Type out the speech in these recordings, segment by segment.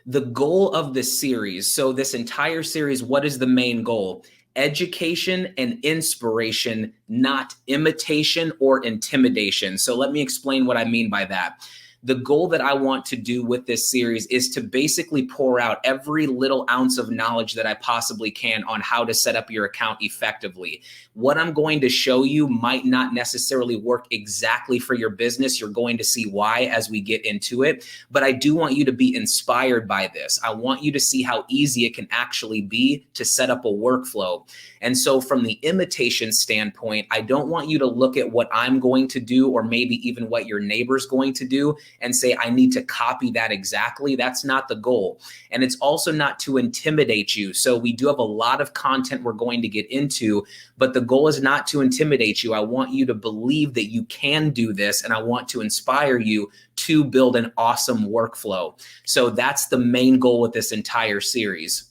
The goal of this series, so this entire series, what is the main goal? Education and inspiration, not imitation or intimidation. So let me explain what I mean by that. The goal that I want to do with this series is to basically pour out every little ounce of knowledge that I possibly can on how to set up your account effectively. What I'm going to show you might not necessarily work exactly for your business. You're going to see why as we get into it, but I do want you to be inspired by this. I want you to see how easy it can actually be to set up a workflow. And so from the imitation standpoint, I don't want you to look at what I'm going to do or maybe even what your neighbor's going to do and say, I need to copy that exactly. That's not the goal. And it's also not to intimidate you. So we do have a lot of content we're going to get into, but the goal is not to intimidate you. I want you to believe that you can do this, and I want to inspire you to build an awesome workflow. So that's the main goal with this entire series.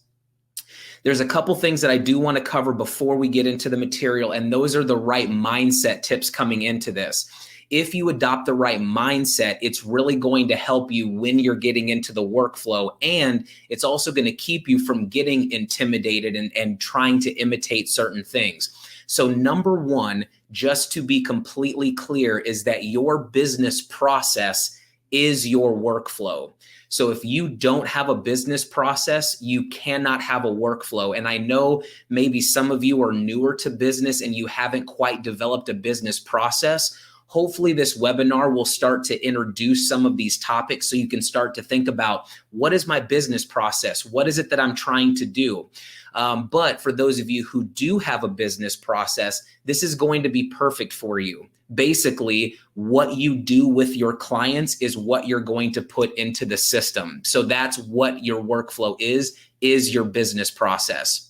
There's a couple things that I do want to cover before we get into the material, and those are the right mindset tips coming into this. If you adopt the right mindset, it's really going to help you when you're getting into the workflow, and it's also going to keep you from getting intimidated and trying to imitate certain things. So number one, just to be completely clear, is that your business process is your workflow. So if you don't have a business process, you cannot have a workflow. And I know maybe some of you are newer to business and you haven't quite developed a business process. Hopefully this webinar will start to introduce some of these topics so you can start to think about, what is my business process? What is it that I'm trying to do? But for those of you who do have a business process, this is going to be perfect for you. Basically, what you do with your clients is what you're going to put into the system. So that's what your workflow is your business process.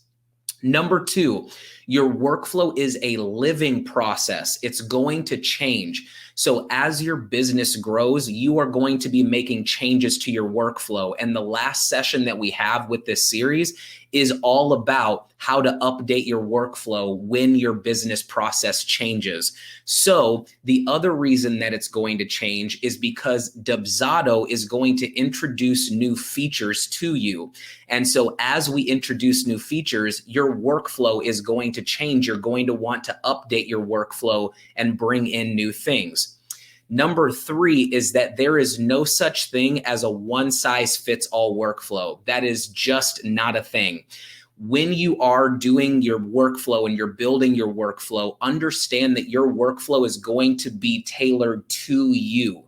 Number two, your workflow is a living process. It's going to change. So as your business grows, you are going to be making changes to your workflow. And the last session that we have with this series is all about how to update your workflow when your business process changes. So the other reason that it's going to change is because Dubsado is going to introduce new features to you. And so as we introduce new features, your workflow is going to change. You're going to want to update your workflow and bring in new things. Number three is that there is no such thing as a one-size-fits-all workflow. That is just not a thing. When you are doing your workflow and you're building your workflow, understand that your workflow is going to be tailored to you.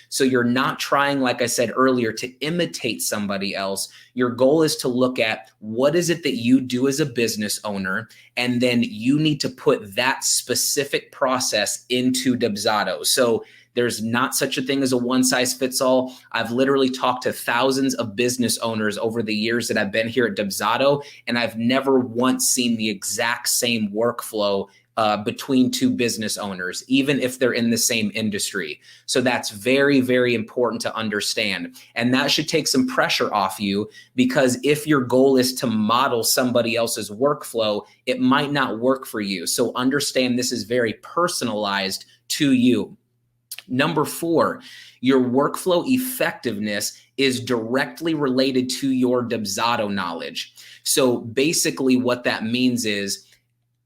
So you're not trying, like I said earlier, to imitate somebody else. Your goal is to look at what is it that you do as a business owner, and then you need to put that specific process into Dubsado. So there's not such a thing as a one size fits all. I've literally talked to thousands of business owners over the years that I've been here at Dubsado, and I've never once seen the exact same workflow between two business owners, even if they're in the same industry. So that's very, very important to understand. And that should take some pressure off you, because if your goal is to model somebody else's workflow, it might not work for you. So understand this is very personalized to you. Number four, your workflow effectiveness is directly related to your Dubsado knowledge. So basically what that means is,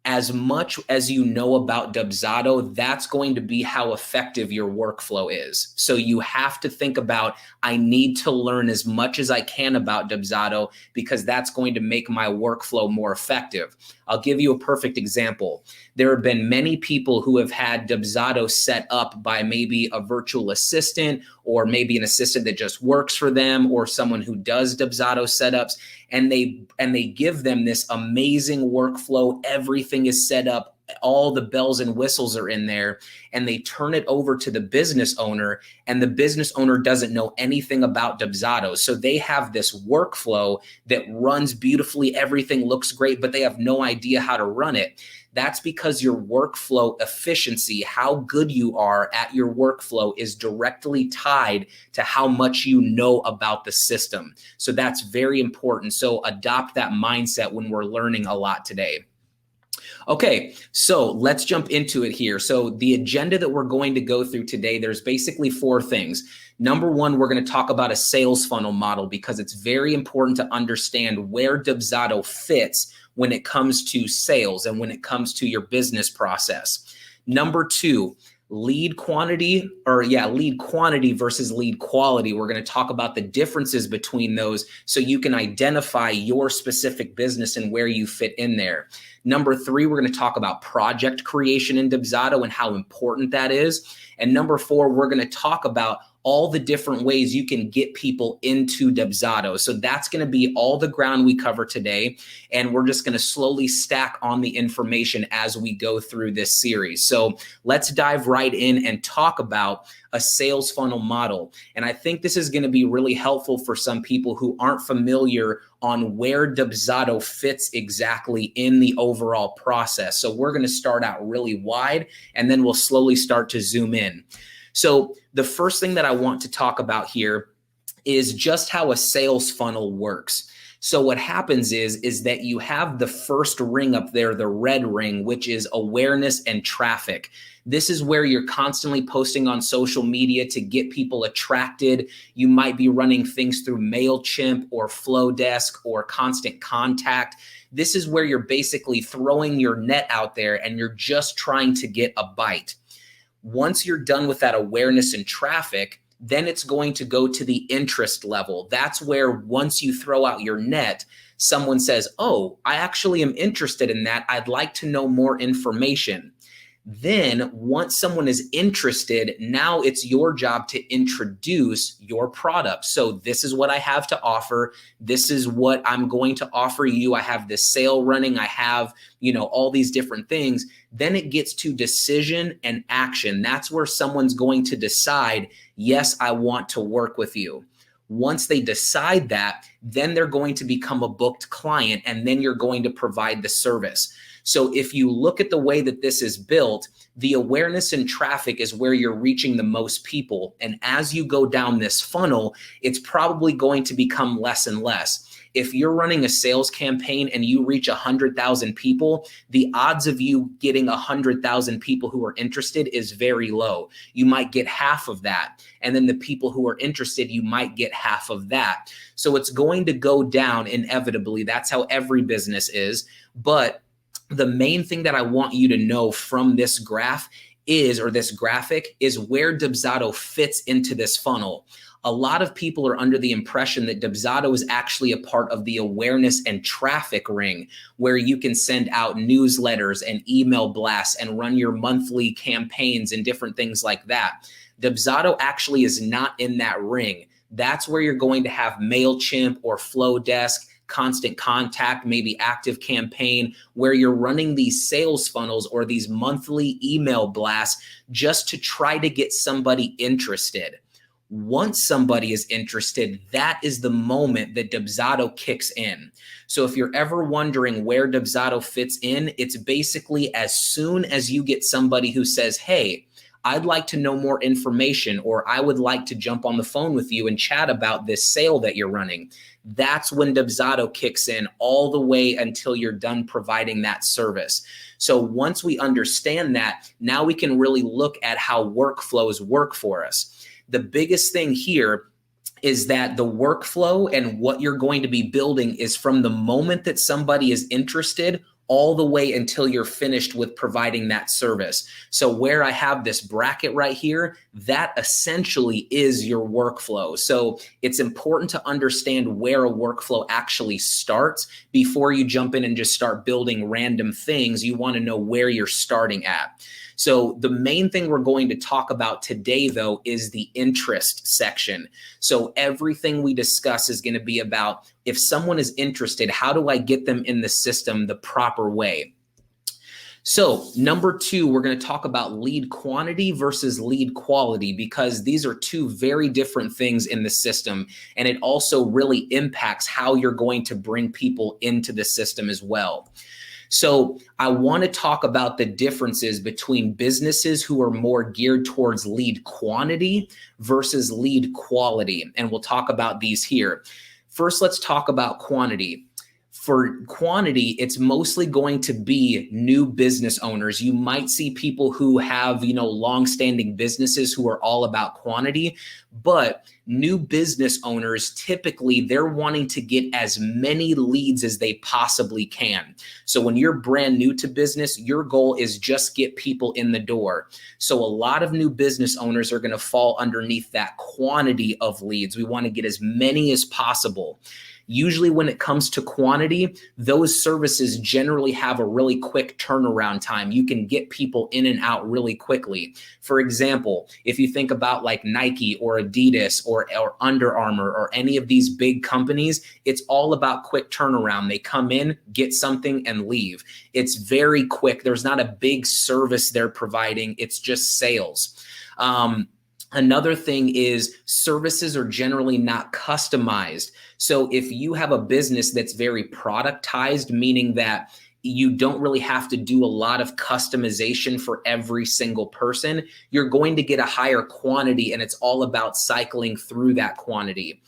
as much as you know about Dubsado, that's going to be how effective your workflow is. So you have to think about, I need to learn as much as I can about Dubsado, because that's going to make my workflow more effective. I'll give you a perfect example. There have been many people who have had Dubsado set up by maybe a virtual assistant, or maybe an assistant that just works for them, or someone who does Dubsado setups, and they give them this amazing workflow. Everything is set up, all the bells and whistles are in there, and they turn it over to the business owner, and the business owner doesn't know anything about Dubsado. So they have this workflow that runs beautifully, everything looks great, but they have no idea how to run it. That's because your workflow efficiency, how good you are at your workflow, is directly tied to how much you know about the system. So that's very important. So adopt that mindset when we're learning a lot today. Okay, so let's jump into it here. So the agenda that we're going to go through today, there's basically four things. Number one, we're going to talk about a sales funnel model because it's very important to understand where Dubsado fits when it comes to sales and when it comes to your business process. Number two, lead quantity versus lead quality. We're going to talk about the differences between those so you can identify your specific business and where you fit in there. Number three, we're going to talk about project creation in Dubsado and how important that is. And number four, we're going to talk about all the different ways you can get people into Dubsado. So that's going to be all the ground we cover today. And we're just going to slowly stack on the information as we go through this series. So let's dive right in and talk about a sales funnel model. And I think this is going to be really helpful for some people who aren't familiar on where Dubsado fits exactly in the overall process. So we're going to start out really wide and then we'll slowly start to zoom in. So the first thing that I want to talk about here is just how a sales funnel works. So what happens is that you have the first ring up there, the red ring, which is awareness and traffic. This is where you're constantly posting on social media to get people attracted. You might be running things through MailChimp or Flowdesk or Constant Contact. This is where you're basically throwing your net out there and you're just trying to get a bite. Once you're done with that awareness and traffic, then it's going to go to the interest level. That's where once you throw out your net, someone says, oh, I actually am interested in that. I'd like to know more information. Then once someone is interested, now it's your job to introduce your product. So this is what I have to offer. This is what I'm going to offer you. I have this sale running. I have, all these different things. Then it gets to decision and action. That's where someone's going to decide, yes, I want to work with you. Once they decide that, then they're going to become a booked client and then you're going to provide the service. So if you look at the way that this is built, the awareness and traffic is where you're reaching the most people. And as you go down this funnel, it's probably going to become less and less. If you're running a sales campaign and you reach 100,000 people, the odds of you getting 100,000 people who are interested is very low. You might get half of that. And then the people who are interested, you might get half of that. So it's going to go down inevitably. That's how every business is. But the main thing that I want you to know from this graph this graphic is where Dubsado fits into this funnel. A lot of people are under the impression that Dubsado is actually a part of the awareness and traffic ring, where you can send out newsletters and email blasts and run your monthly campaigns and different things like that. Dubsado actually is not in that ring. That's where you're going to have MailChimp or Flowdesk, Constant Contact, maybe Active Campaign, where you're running these sales funnels or these monthly email blasts just to try to get somebody interested. Once somebody is interested, that is the moment that Dubsado kicks in. So if you're ever wondering where Dubsado fits in, it's basically as soon as you get somebody who says, hey, I'd like to know more information, or I would like to jump on the phone with you and chat about this sale that you're running. That's when Dubsado kicks in all the way until you're done providing that service. So once we understand that, now we can really look at how workflows work for us. The biggest thing here is that the workflow and what you're going to be building is from the moment that somebody is interested all the way until you're finished with providing that service. So where I have this bracket right here, that essentially is your workflow. So it's important to understand where a workflow actually starts before you jump in and just start building random things. You want to know where you're starting at. So the main thing we're going to talk about today, though, is the interest section. So everything we discuss is going to be about, if someone is interested, how do I get them in the system the proper way? So number two, we're going to talk about lead quantity versus lead quality, because these are two very different things in the system. And it also really impacts how you're going to bring people into the system as well. So I want to talk about the differences between businesses who are more geared towards lead quantity versus lead quality. And we'll talk about these here. First, let's talk about quantity. For quantity, it's mostly going to be new business owners. You might see people who have, long-standing businesses who are all about quantity, but new business owners, typically they're wanting to get as many leads as they possibly can. So when you're brand new to business, your goal is just get people in the door. So a lot of new business owners are going to fall underneath that quantity of leads. We want to get as many as possible. Usually when it comes to quantity, those services generally have a really quick turnaround time. You can get people in and out really quickly. For example, if you think about like Nike or Adidas or Under Armour or any of these big companies, it's all about quick turnaround. They come in, get something, and leave. It's very quick. There's not a big service they're providing. It's just sales. Another thing is services are generally not customized. So if you have a business that's very productized, meaning that you don't really have to do a lot of customization for every single person, you're going to get a higher quantity, and it's all about cycling through that quantity.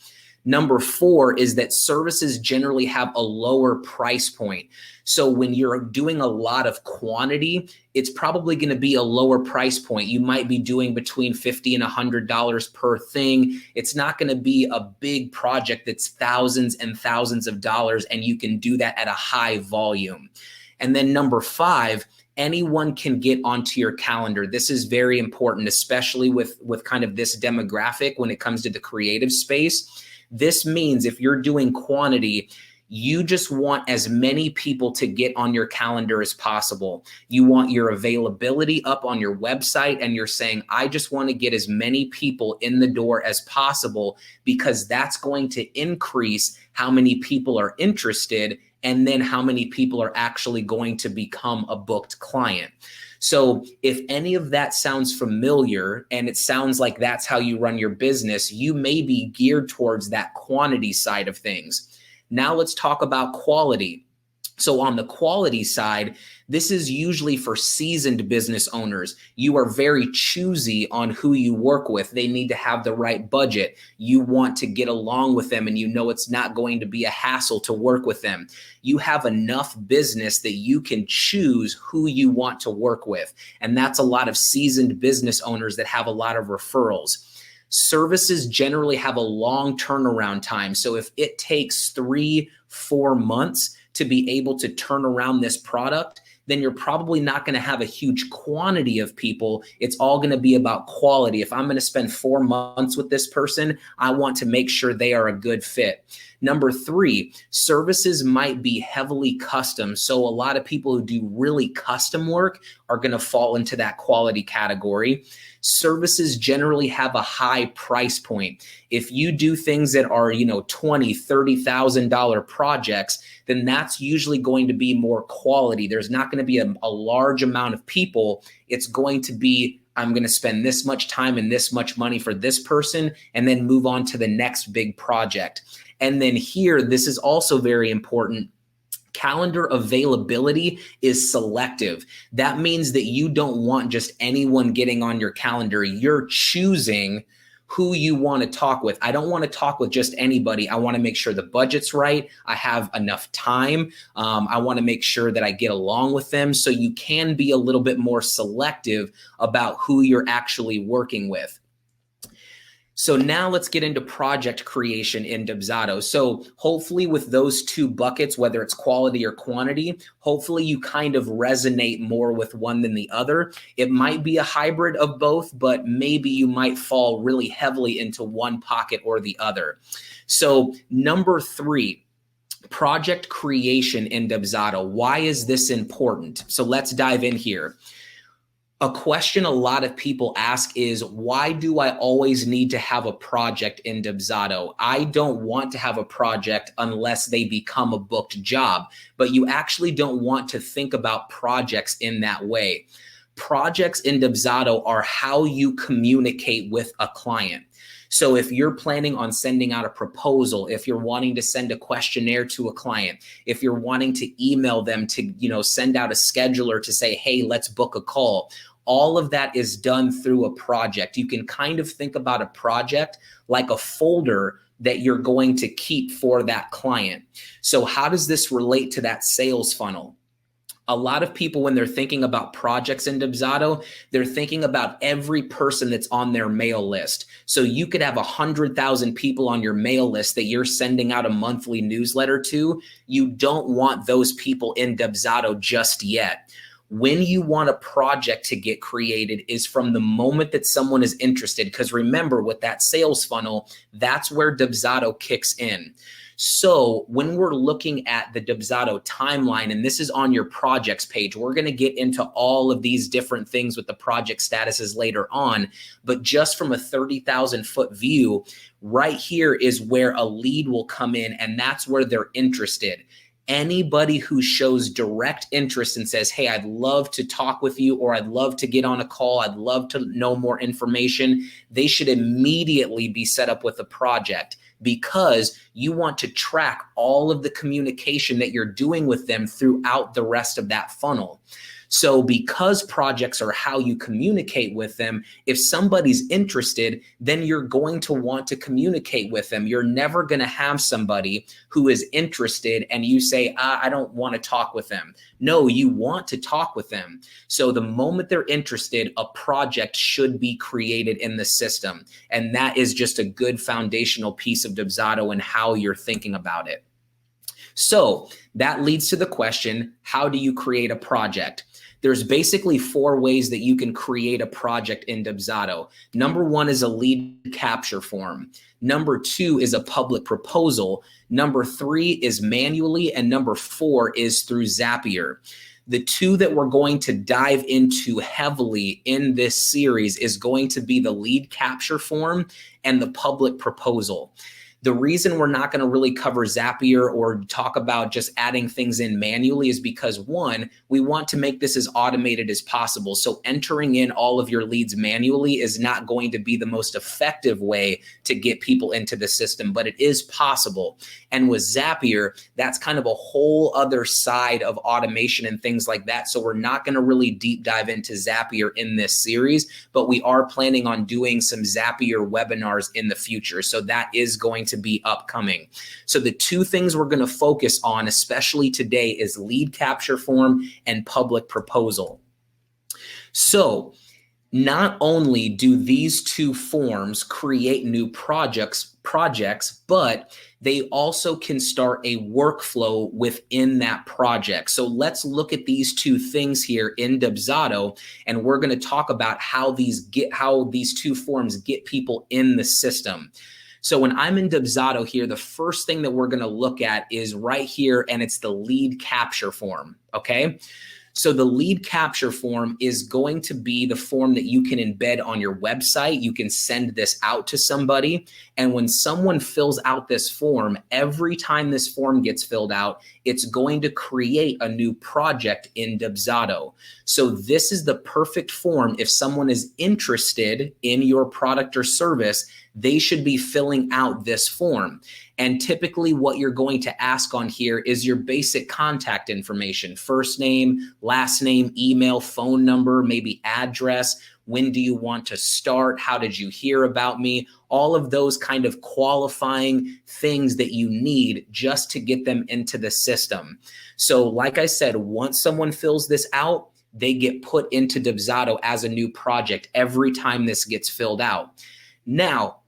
Number 4 is that services generally have a lower price point. So when you're doing a lot of quantity, it's probably going to be a lower price point. You might be doing between $50 and $100 per thing. It's not going to be a big project that's thousands and thousands of dollars, and you can do that at a high volume. And then number 5, anyone can get onto your calendar. This is very important, especially with kind of this demographic when it comes to the creative space. This means if you're doing quantity, you just want as many people to get on your calendar as possible. You want your availability up on your website, and you're saying, I just want to get as many people in the door as possible, because that's going to increase how many people are interested and then how many people are actually going to become a booked client. So if any of that sounds familiar and it sounds like that's how you run your business, you may be geared towards that quantity side of things. Now let's talk about quality. So on the quality side, this is usually for seasoned business owners. You are very choosy on who you work with. They need to have the right budget. You want to get along with them, and you know it's not going to be a hassle to work with them. You have enough business that you can choose who you want to work with. And that's a lot of seasoned business owners that have a lot of referrals. Services generally have a long turnaround time. So if it takes 3-4 months to be able to turn around this product, then you're probably not going to have a huge quantity of people. It's all going to be about quality. If I'm going to spend 4 months with this person, I want to make sure they are a good fit. Number 3, services might be heavily custom. So a lot of people who do really custom work are going to fall into that quality category. Services generally have a high price point. If you do things that are, $20,000, $30,000 projects, then that's usually going to be more quality. There's not going to be a large amount of people. It's going to be, I'm going to spend this much time and this much money for this person, and then move on to the next big project. And then here, this is also very important. Calendar availability is selective. That means that you don't want just anyone getting on your calendar. You're choosing who you want to talk with. I don't want to talk with just anybody. I want to make sure the budget's right. I have enough time. I want to make sure that I get along with them. So you can be a little bit more selective about who you're actually working with. So now let's get into project creation in Dubsado. So hopefully with those 2 buckets, whether it's quality or quantity, hopefully you kind of resonate more with one than the other. It might be a hybrid of both, but maybe you might fall really heavily into one pocket or the other. So number 3, project creation in Dubsado. Why is this important? So let's dive in here. A question a lot of people ask is, why do I always need to have a project in Dubsado? I don't want to have a project unless they become a booked job, but you actually don't want to think about projects in that way. Projects in Dubsado are how you communicate with a client. So if you're planning on sending out a proposal, if you're wanting to send a questionnaire to a client, if you're wanting to email them to, send out a scheduler to say, hey, let's book a call, all of that is done through a project. You can kind of think about a project like a folder that you're going to keep for that client. So how does this relate to that sales funnel? A lot of people, when they're thinking about projects in Dubsado, they're thinking about every person that's on their mail list. So you could have 100,000 people on your mail list that you're sending out a monthly newsletter to. You don't want those people in Dubsado just yet. When you want a project to get created is from the moment that someone is interested. Because remember, with that sales funnel, that's where Dubsado kicks in. So when we're looking at the Dubsado timeline, and this is on your projects page, we're going to get into all of these different things with the project statuses later on. But just from a 30,000 foot view, right here is where a lead will come in, and that's where they're interested. Anybody who shows direct interest and says, hey, I'd love to talk with you, or I'd love to get on a call, I'd love to know more information, they should immediately be set up with a project, because you want to track all of the communication that you're doing with them throughout the rest of that funnel. So because projects are how you communicate with them, if somebody's interested, then you're going to want to communicate with them. You're never going to have somebody who is interested and you say, I don't want to talk with them. No, you want to talk with them. So the moment they're interested, a project should be created in the system. And that is just a good foundational piece of Dubsado and how you're thinking about it. So that leads to the question, how do you create a project? There's basically 4 ways that you can create a project in Dubsado. Number 1 is a lead capture form. Number 2 is a public proposal. Number 3 is manually, and number 4 is through Zapier. The 2 that we're going to dive into heavily in this series is going to be the lead capture form and the public proposal. The reason we're not going to really cover Zapier or talk about just adding things in manually is because, 1, we want to make this as automated as possible. So entering in all of your leads manually is not going to be the most effective way to get people into the system, but it is possible. And with Zapier, that's kind of a whole other side of automation and things like that. So we're not going to really deep dive into Zapier in this series, but we are planning on doing some Zapier webinars in the future. So that is going to be upcoming. So the 2 things we're going to focus on, especially today, is lead capture form and public proposal. So not only do these 2 forms create new projects, but they also can start a workflow within that project. So let's look at these 2 things here in Dubsado, and we're going to talk about how these 2 forms get people in the system. So when I'm in Dubsado here, the first thing that we're going to look at is right here, and it's the lead capture form, okay? So the lead capture form is going to be the form that you can embed on your website. You can send this out to somebody. And when someone fills out this form, every time this form gets filled out, it's going to create a new project in Dubsado. So this is the perfect form. If someone is interested in your product or service, they should be filling out this form. And typically what you're going to ask on here is your basic contact information: first name, last name, email, phone number, maybe address. When do you want to start? How did you hear about me? All of those kind of qualifying things that you need just to get them into the system. So like I said, once someone fills this out, they get put into Dubsado as a new project every time this gets filled out. Now,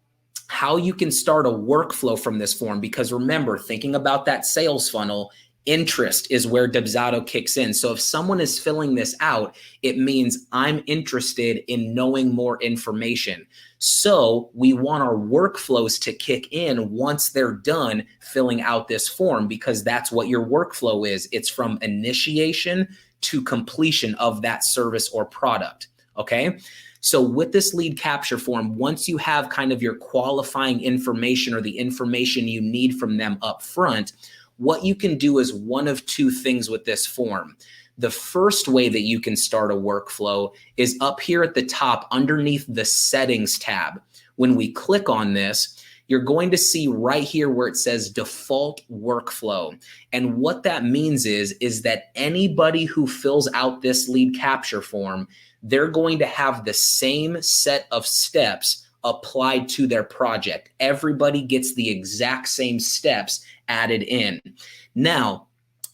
how you can start a workflow from this form, because remember, thinking about that sales funnel, interest is where Dubsado kicks in. So if someone is filling this out, it means I'm interested in knowing more information. So we want our workflows to kick in once they're done filling out this form, because that's what your workflow is. It's from initiation to completion of that service or product, okay? So with this lead capture form, once you have kind of your qualifying information or the information you need from them up front, what you can do is one of 2 things with this form. The first way that you can start a workflow is up here at the top underneath the settings tab. When we click on this, you're going to see right here where it says default workflow. And what that means is that anybody who fills out this lead capture form, they're going to have the same set of steps applied to their project. Everybody gets the exact same steps added in. Now,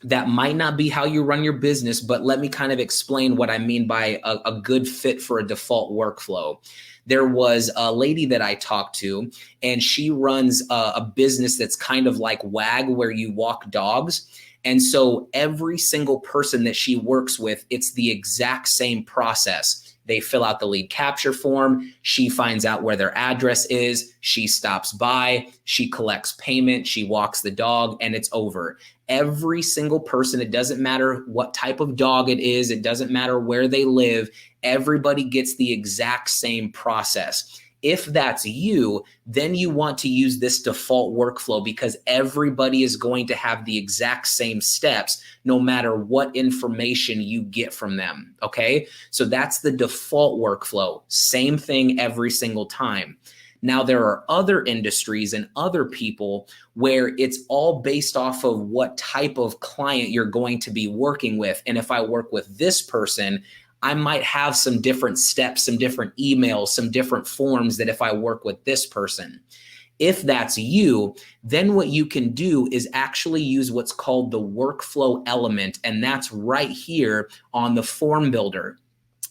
that might not be how you run your business, but let me kind of explain what I mean by a good fit for a default workflow. There was a lady that I talked to, and she runs a business that's kind of like WAG, where you walk dogs. And so every single person that she works with, it's the exact same process. They fill out the lead capture form. She finds out where their address is. She stops by. She collects payment. She walks the dog, and it's over. Every single person, it doesn't matter what type of dog it is. It doesn't matter where they live. Everybody gets the exact same process. If that's you, then you want to use this default workflow, because everybody is going to have the exact same steps no matter what information you get from them, okay? So that's the default workflow. Same thing every single time. Now, there are other industries and other people where it's all based off of what type of client you're going to be working with. And if I work with this person, I might have some different steps, some different emails, some different forms that if I work with this person. If that's you, then what you can do is actually use what's called the workflow element, and that's right here on the form builder.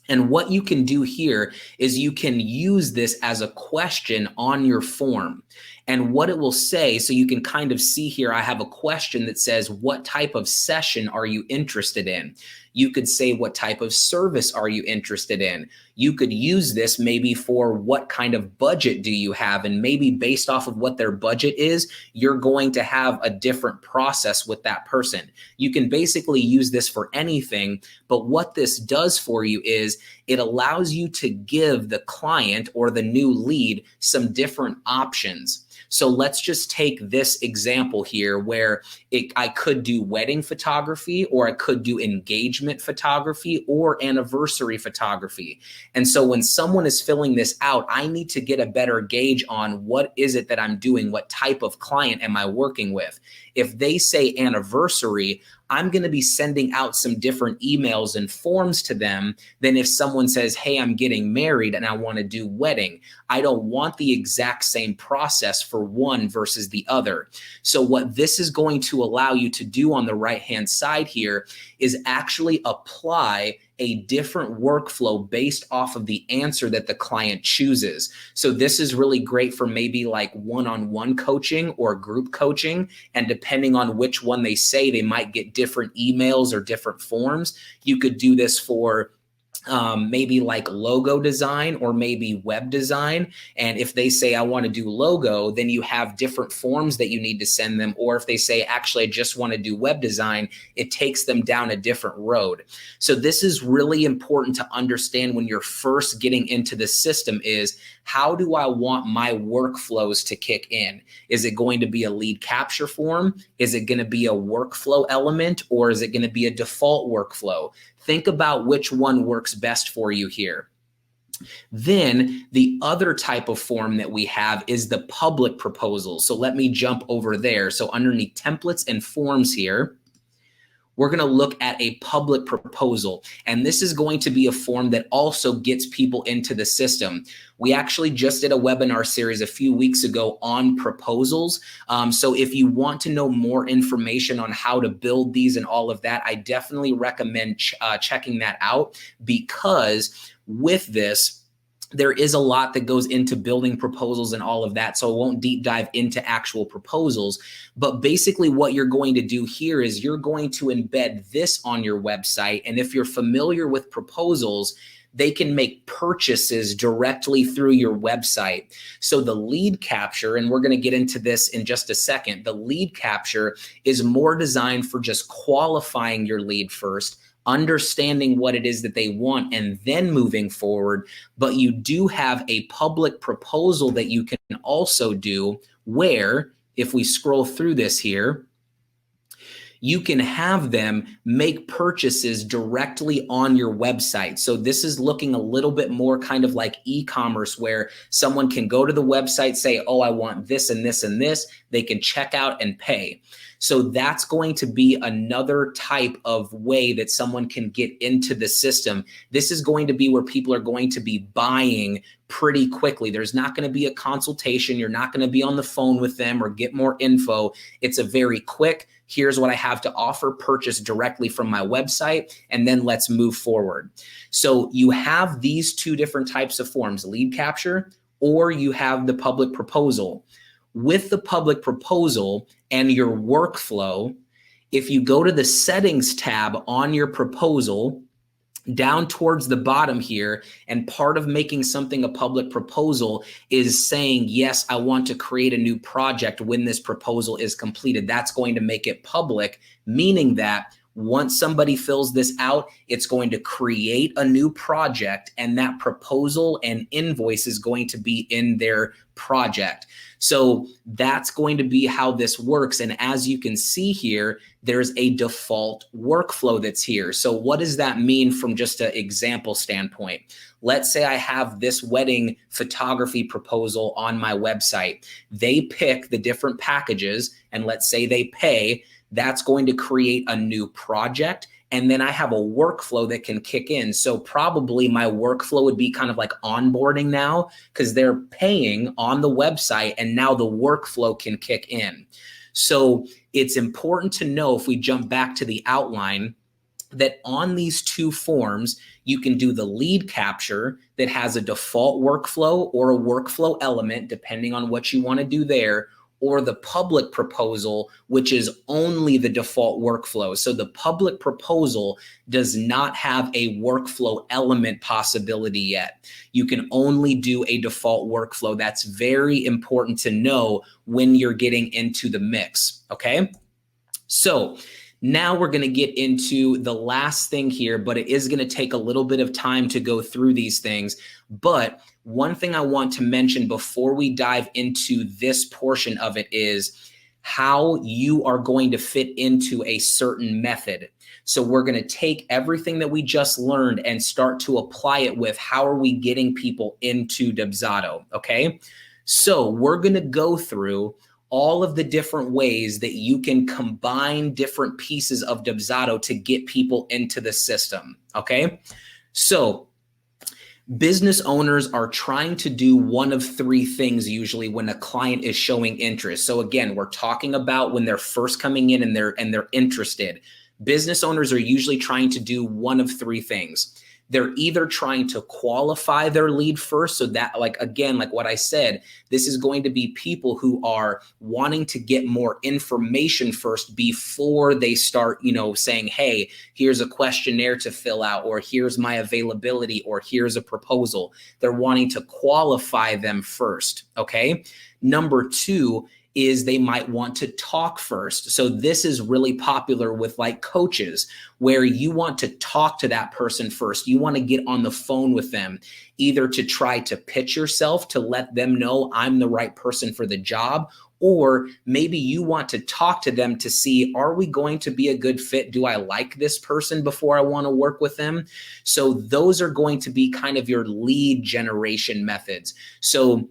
And what you can do here is you can use this as a question on your form. And what it will say, so you can kind of see here, I have a question that says, what type of session are you interested in? You could say, what type of service are you interested in? You could use this maybe for what kind of budget do you have? And maybe based off of what their budget is, you're going to have a different process with that person. You can basically use this for anything, but what this does for you is it allows you to give the client or the new lead some different options. So let's just take this example here where I could do wedding photography, or I could do engagement photography, or anniversary photography. And so when someone is filling this out, I need to get a better gauge on what is it that I'm doing? What type of client am I working with? If they say anniversary, I'm going to be sending out some different emails and forms to them than if someone says, hey, I'm getting married and I want to do wedding. I don't want the exact same process for one versus the other. So what this is going to allow you to do on the right-hand side here is actually apply a different workflow based off of the answer that the client chooses. So this is really great for maybe like one-on-one coaching or group coaching. And depending on which one they say, they might get different emails or different forms. You could do this for maybe like logo design or maybe web design. And if they say, I want to do logo, then you have different forms that you need to send them. Or if they say, actually, I just want to do web design, it takes them down a different road. So this is really important to understand when you're first getting into the system is, how do I want my workflows to kick in? Is it going to be a lead capture form? Is it going to be a workflow element? Or is it going to be a default workflow? Think about which one works best for you here. Then the other type of form that we have is the public proposal. So let me jump over there. So underneath templates and forms here, we're going to look at a public proposal. And this is going to be a form that also gets people into the system. We actually just did a webinar series a few weeks ago on proposals. So if you want to know more information on how to build these and all of that, I definitely recommend checking that out, because with this, there is a lot that goes into building proposals and all of that. So I won't deep dive into actual proposals, but basically what you're going to do here is you're going to embed this on your website. And if you're familiar with proposals, they can make purchases directly through your website. So the lead capture, and we're going to get into this in just a second, the lead capture is more designed for just qualifying your lead first, understanding what it is that they want, and then moving forward. But you do have a public proposal that you can also do where, if we scroll through this here, you can have them make purchases directly on your website. So this is looking a little bit more kind of like e-commerce, where someone can go to the website, say, oh, I want this and this and this. They can check out and pay. So that's going to be another type of way that someone can get into the system. This is going to be where people are going to be buying pretty quickly. There's not going to be a consultation. You're not going to be on the phone with them or get more info. It's a very quick, here's what I have to offer, purchase directly from my website, and then let's move forward. So you have these two different types of forms, lead capture, or you have the public proposal. With the public proposal and your workflow, if you go to the settings tab on your proposal, down towards the bottom here, and part of making something a public proposal is saying, yes, I want to create a new project when this proposal is completed. That's going to make it public, meaning that once somebody fills this out, it's going to create a new project, and that proposal and invoice is going to be in their project. So that's going to be how this works. And as you can see here, there's a default workflow that's here. So what does that mean from just an example standpoint? Let's say I have this wedding photography proposal on my website. They pick the different packages, and let's say they pay. That's going to create a new project. And then I have a workflow that can kick in. So probably my workflow would be kind of like onboarding now, because they're paying on the website, and now the workflow can kick in. So it's important to know, if we jump back to the outline, that on these two forms, you can do the lead capture that has a default workflow or a workflow element, depending on what you want to do there, or the public proposal, which is only the default workflow. So the public proposal does not have a workflow element possibility yet. You can only do a default workflow. That's very important to know when you're getting into the mix, okay? So now we're going to get into the last thing here, but it is going to take a little bit of time to go through these things. But one thing I want to mention before we dive into this portion of it is how you are going to fit into a certain method. So we're going to take everything that we just learned and start to apply it with how are we getting people into Dubsado, okay? So we're going to go through all of the different ways that you can combine different pieces of Dubsado to get people into the system, okay? So business owners are trying to do one of three things usually when a client is showing interest. So again, we're talking about when they're first coming in and they're interested. Business owners are usually trying to do one of three things. They're either trying to qualify their lead first. So that, like, again, like what I said, this is going to be people who are wanting to get more information first before they start, saying, hey, here's a questionnaire to fill out, or here's my availability, or here's a proposal. They're wanting to qualify them first. Okay. Number two is they might want to talk first. So this is really popular with like coaches, where you want to talk to that person first. You want to get on the phone with them, either to try to pitch yourself to let them know I'm the right person for the job, or maybe you want to talk to them to see, are we going to be a good fit? Do I like this person before I want to work with them? So those are going to be kind of your lead generation methods. So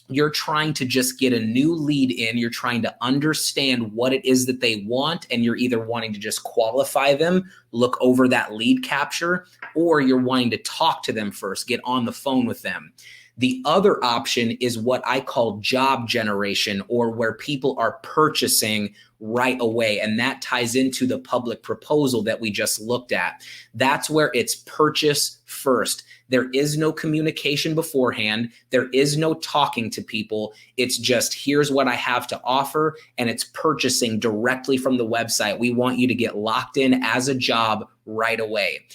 you're trying to just get a new lead in. You're trying to understand what it is that they want, and you're either wanting to just qualify them, look over that lead capture, or you're wanting to talk to them first, get on the phone with them. The other option is what I call job generation, or where people are purchasing right away. And that ties into the public proposal that we just looked at. That's where it's purchase first. There is no communication beforehand. There is no talking to people. It's just, here's what I have to offer, and it's purchasing directly from the website. We want you to get locked in as a job right away.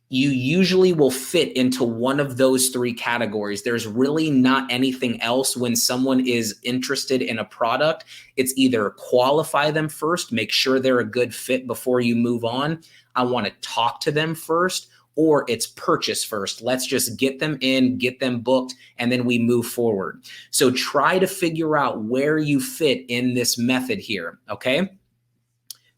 You usually will fit into one of those three categories. There's really not anything else when someone is interested in a product. It's either qualify them first, make sure they're a good fit before you move on. I want to talk to them first, or it's purchase first. Let's just get them in, get them booked, and then we move forward. So try to figure out where you fit in this method here, okay?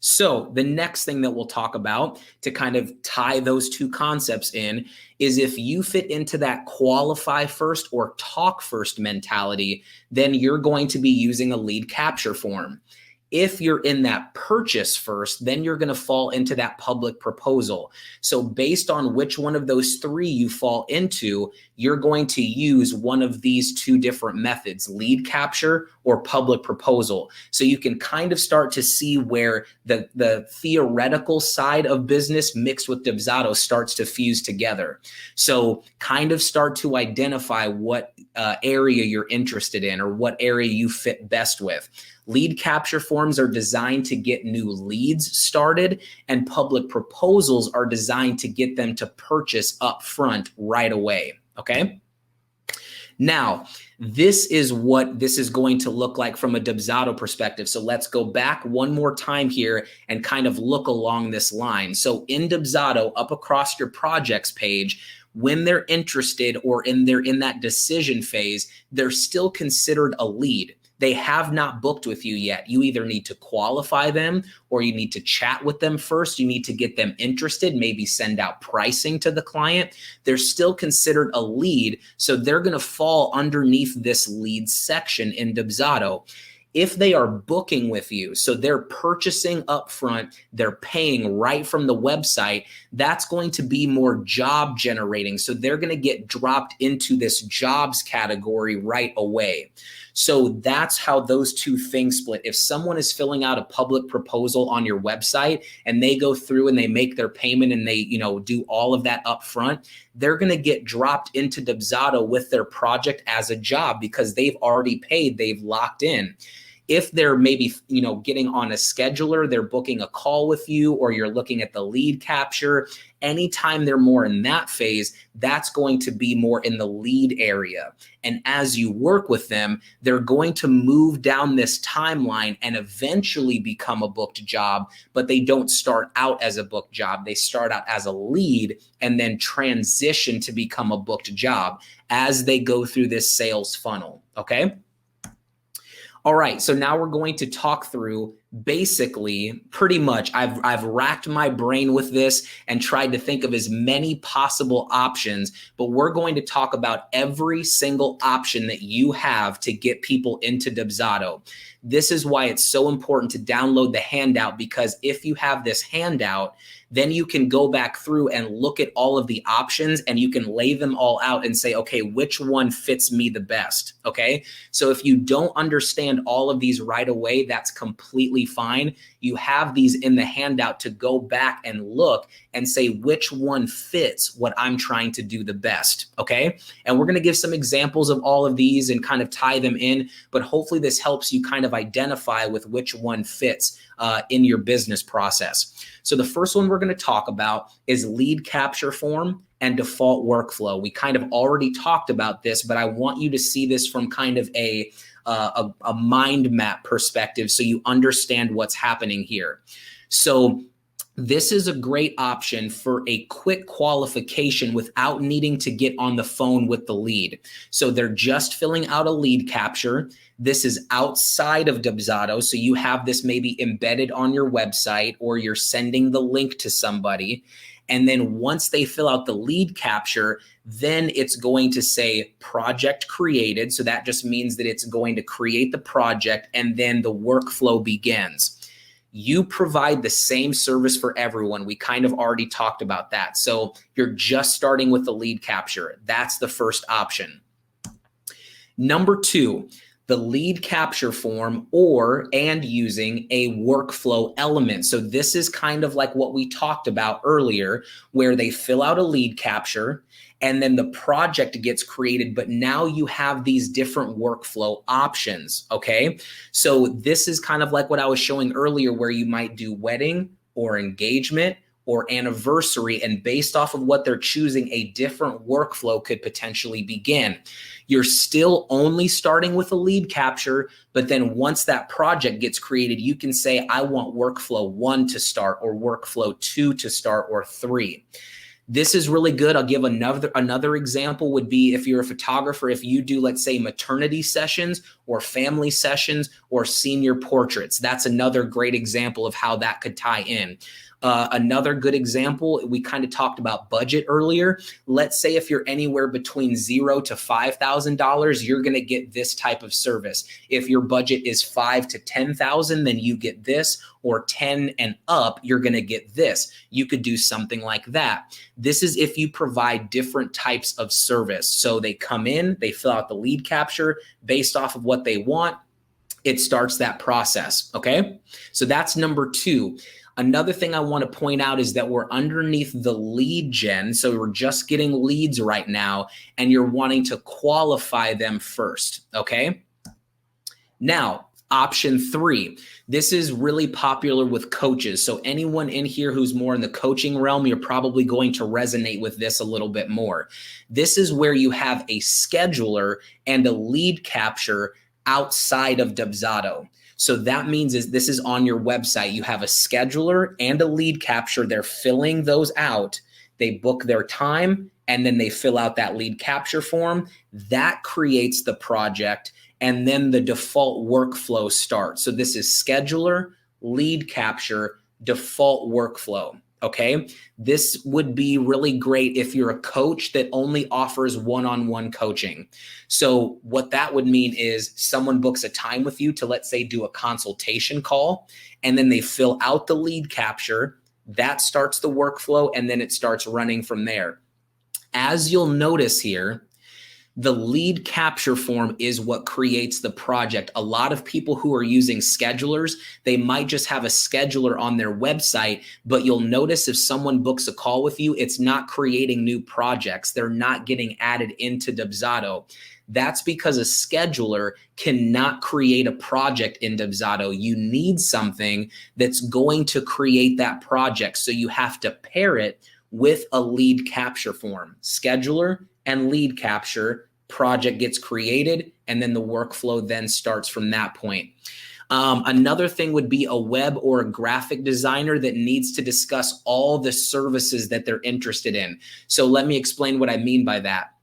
So the next thing that we'll talk about to kind of tie those two concepts in is, if you fit into that qualify first or talk first mentality, then you're going to be using a lead capture form. If you're in that purchase first, then you're going to fall into that public proposal. So based on which one of those three you fall into, you're going to use one of these two different methods, lead capture or public proposal. So you can kind of start to see where the theoretical side of business mixed with Dubsado starts to fuse together. So kind of start to identify what area you're interested in or what area you fit best with. Lead capture forms are designed to get new leads started, and public proposals are designed to get them to purchase up front right away. Okay. Now, this is what this is going to look like from a Dubsado perspective. So let's go back one more time here and kind of look along this line. So in Dubsado, up across your projects page, when they're interested or they're in that decision phase, they're still considered a lead. They have not booked with you yet. You either need to qualify them or you need to chat with them first. You need to get them interested, maybe send out pricing to the client. They're still considered a lead, so they're going to fall underneath this lead section in Dubsado. If they are booking with you, so they're purchasing upfront, they're paying right from the website, that's going to be more job generating. So they're going to get dropped into this jobs category right away. So that's how those two things split. If someone is filling out a public proposal on your website and they go through and they make their payment and they, do all of that upfront, they're going to get dropped into Dubsado with their project as a job because they've already paid, they've locked in. If they're maybe, getting on a scheduler, they're booking a call with you, or you're looking at the lead capture, anytime they're more in that phase, that's going to be more in the lead area. And as you work with them, they're going to move down this timeline and eventually become a booked job, but they don't start out as a booked job. They start out as a lead and then transition to become a booked job as they go through this sales funnel, okay? All right, so now we're going to talk through basically pretty much I've racked my brain with this and tried to think of as many possible options, but we're going to talk about every single option that you have to get people into Dubsado. This is why it's so important to download the handout, because if you have this handout, then you can go back through and look at all of the options and you can lay them all out and say, okay, which one fits me the best? Okay. So if you don't understand all of these right away, that's completely fine. You have these in the handout to go back and look and say which one fits what I'm trying to do the best. Okay. And we're going to give some examples of all of these and kind of tie them in, but hopefully this helps you kind of identify with which one fits in your business process. So the first one we're going to talk about is lead capture form and default workflow. We kind of already talked about this, but I want you to see this from kind of a mind map perspective so you understand what's happening here. So this is a great option for a quick qualification without needing to get on the phone with the lead. So they're just filling out a lead capture. This is outside of Dubsado, so you have this maybe embedded on your website or you're sending the link to somebody. And then once they fill out the lead capture, then it's going to say project created. So that just means that it's going to create the project and then the workflow begins. You provide the same service for everyone. We kind of already talked about that. So you're just starting with the lead capture. That's the first option. Number two, the lead capture form and using a workflow element. So this is kind of like what we talked about earlier, where they fill out a lead capture and then the project gets created, but now you have these different workflow options, okay? So this is kind of like what I was showing earlier, where you might do wedding or engagement or anniversary, and based off of what they're choosing, a different workflow could potentially begin. You're still only starting with a lead capture, but then once that project gets created, you can say, I want workflow 1 to start, or workflow 2 to start, or 3. This is really good. I'll give another example would be if you're a photographer, if you do, let's say, maternity sessions or family sessions or senior portraits. That's another great example of how that could tie in. Another good example, we kind of talked about budget earlier. Let's say if you're anywhere between $0 to $5,000, you're going to get this type of service. If your budget is $5,000 to $10,000, then you get this, or 10 and up, you're going to get this. You could do something like that. This is if you provide different types of service. So they come in, they fill out the lead capture based off of what they want. It starts that process. Okay. So that's number 2. Another thing I want to point out is that we're underneath the lead gen. So we're just getting leads right now, and you're wanting to qualify them first. Okay. Now, option 3, this is really popular with coaches. So anyone in here who's more in the coaching realm, you're probably going to resonate with this a little bit more. This is where you have a scheduler and a lead capture outside of Dubsado. So that means this is on your website. You have a scheduler and a lead capture. They're filling those out. They book their time, and then they fill out that lead capture form. That creates the project, and then the default workflow starts. So this is scheduler, lead capture, default workflow. Okay. This would be really great if you're a coach that only offers one-on-one coaching. So what that would mean is someone books a time with you to, let's say, do a consultation call, and then they fill out the lead capture. That starts the workflow, and then it starts running from there. As you'll notice here, the lead capture form is what creates the project. A lot of people who are using schedulers, they might just have a scheduler on their website, but you'll notice if someone books a call with you, it's not creating new projects. They're not getting added into Dubsado. That's because a scheduler cannot create a project in Dubsado. You need something that's going to create that project. So you have to pair it with a lead capture form. Scheduler and lead capture, project gets created, and then the workflow then starts from that point. Another thing would be a web or a graphic designer that needs to discuss all the services that they're interested in. So let me explain what I mean by that.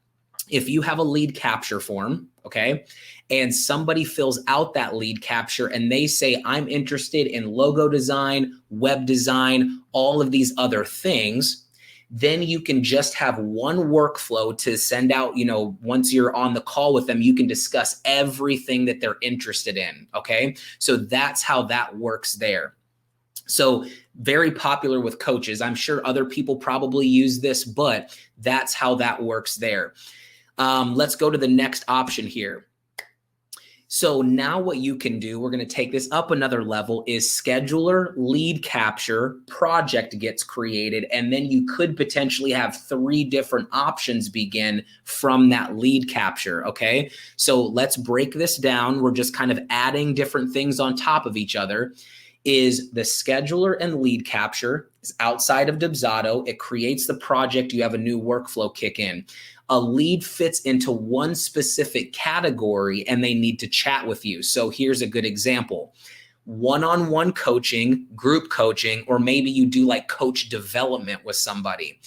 If you have a lead capture form, okay, and somebody fills out that lead capture and they say, I'm interested in logo design, web design, all of these other things, then you can just have one workflow to send out, once you're on the call with them, you can discuss everything that they're interested in, okay? So that's how that works there. So very popular with coaches. I'm sure other people probably use this, but that's how that works there. Let's go to the next option here. So now what you can do, we're going to take this up another level, is scheduler, lead capture, project gets created, and then you could potentially have 3 different options begin from that lead capture, okay? So let's break this down. We're just kind of adding different things on top of each other. Is the scheduler and lead capture is outside of Dubsado. It creates the project. You have a new workflow kick in. A lead fits into one specific category and they need to chat with you. So here's a good example. One-on-one coaching, group coaching, or maybe you do like coach development with somebody.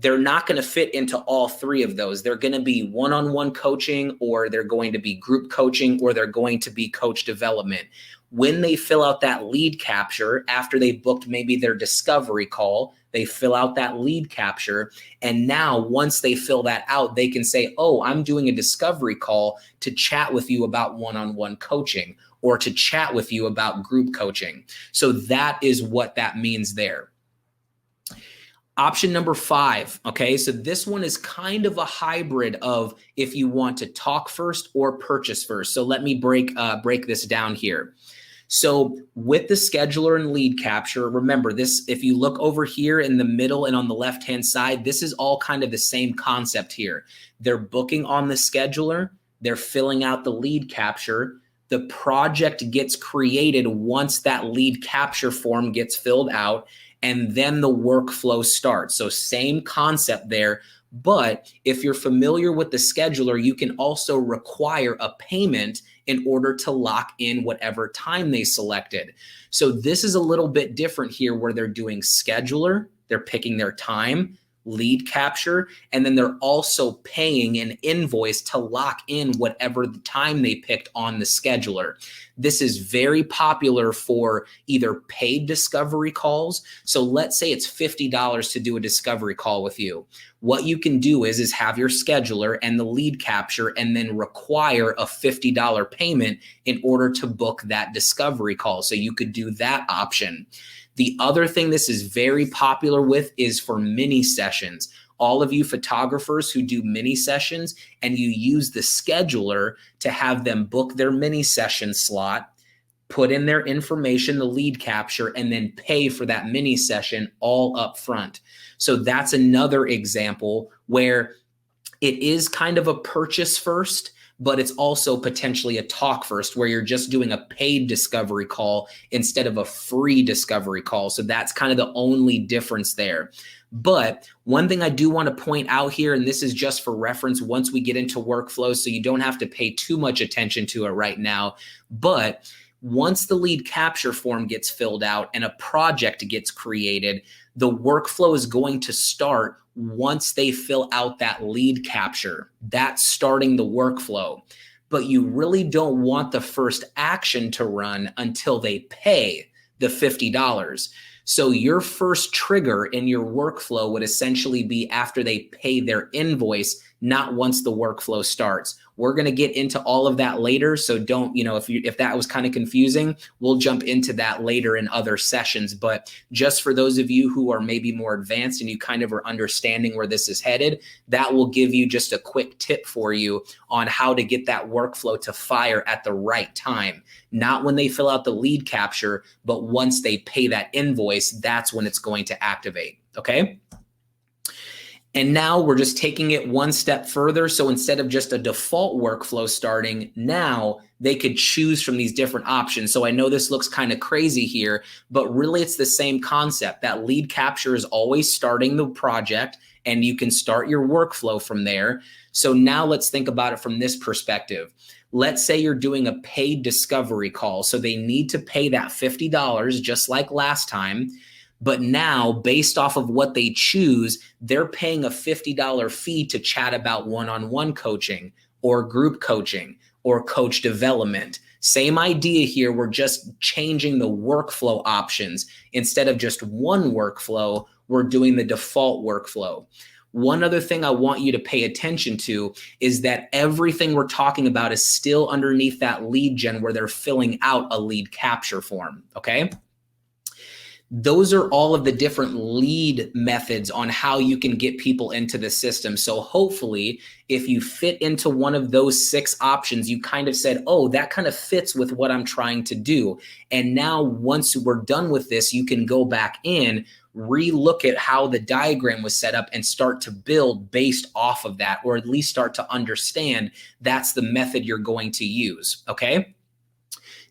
They're not going to fit into all 3 of those. They're going to be one-on-one coaching, or they're going to be group coaching, or they're going to be coach development. When they fill out that lead capture, after they booked maybe their discovery call, they fill out that lead capture. And now once they fill that out, they can say, oh, I'm doing a discovery call to chat with you about one-on-one coaching, or to chat with you about group coaching. So that is what that means there. Option number 5, okay? So this one is kind of a hybrid of if you want to talk first or purchase first. So let me break this down here. So with the scheduler and lead capture, remember this, if you look over here in the middle and on the left-hand side, this is all kind of the same concept here. They're booking on the scheduler, they're filling out the lead capture, the project gets created once that lead capture form gets filled out, and then the workflow starts. So same concept there, but if you're familiar with the scheduler, you can also require a payment in order to lock in whatever time they selected. So this is a little bit different here where they're doing scheduler, they're picking their time, lead capture, and then they're also paying an invoice to lock in whatever the time they picked on the scheduler. This is very popular for either paid discovery calls. So let's say it's $50 to do a discovery call with you. What you can do is have your scheduler and the lead capture and then require a $50 payment in order to book that discovery call. So you could do that option. The other thing this is very popular with is for mini sessions. All of you photographers who do mini sessions and you use the scheduler to have them book their mini session slot, put in their information, the lead capture, and then pay for that mini session all up front. So that's another example where it is kind of a purchase first, but it's also potentially a talk first, where you're just doing a paid discovery call instead of a free discovery call. So that's kind of the only difference there. But one thing I do want to point out here, and this is just for reference once we get into workflow, so you don't have to pay too much attention to it right now, but once the lead capture form gets filled out and a project gets created, the workflow is going to start once they fill out that lead capture. That's starting the workflow. But you really don't want the first action to run until they pay the $50. So your first trigger in your workflow would essentially be after they pay their invoice, not once the workflow starts. We're going to get into all of that later. So don't, if that was kind of confusing, we'll jump into that later in other sessions. But just for those of you who are maybe more advanced and you kind of are understanding where this is headed, that will give you just a quick tip for you on how to get that workflow to fire at the right time. Not when they fill out the lead capture, but once they pay that invoice, that's when it's going to activate. Okay. And now we're just taking it one step further. So instead of just a default workflow starting, now they could choose from these different options. So I know this looks kind of crazy here, but really it's the same concept. That lead capture is always starting the project and you can start your workflow from there. So now let's think about it from this perspective. Let's say you're doing a paid discovery call. So they need to pay that $50 just like last time. But now, based off of what they choose, they're paying a $50 fee to chat about one-on-one coaching or group coaching or coach development. Same idea here. We're just changing the workflow options. Instead of just one workflow, we're doing the default workflow. One other thing I want you to pay attention to is that everything we're talking about is still underneath that lead gen where they're filling out a lead capture form, okay? Those are all of the different lead methods on how you can get people into the system. So hopefully, if you fit into one of those 6 options, you kind of said, oh, that kind of fits with what I'm trying to do. And now once we're done with this, you can go back in, re-look at how the diagram was set up and start to build based off of that, or at least start to understand that's the method you're going to use, okay?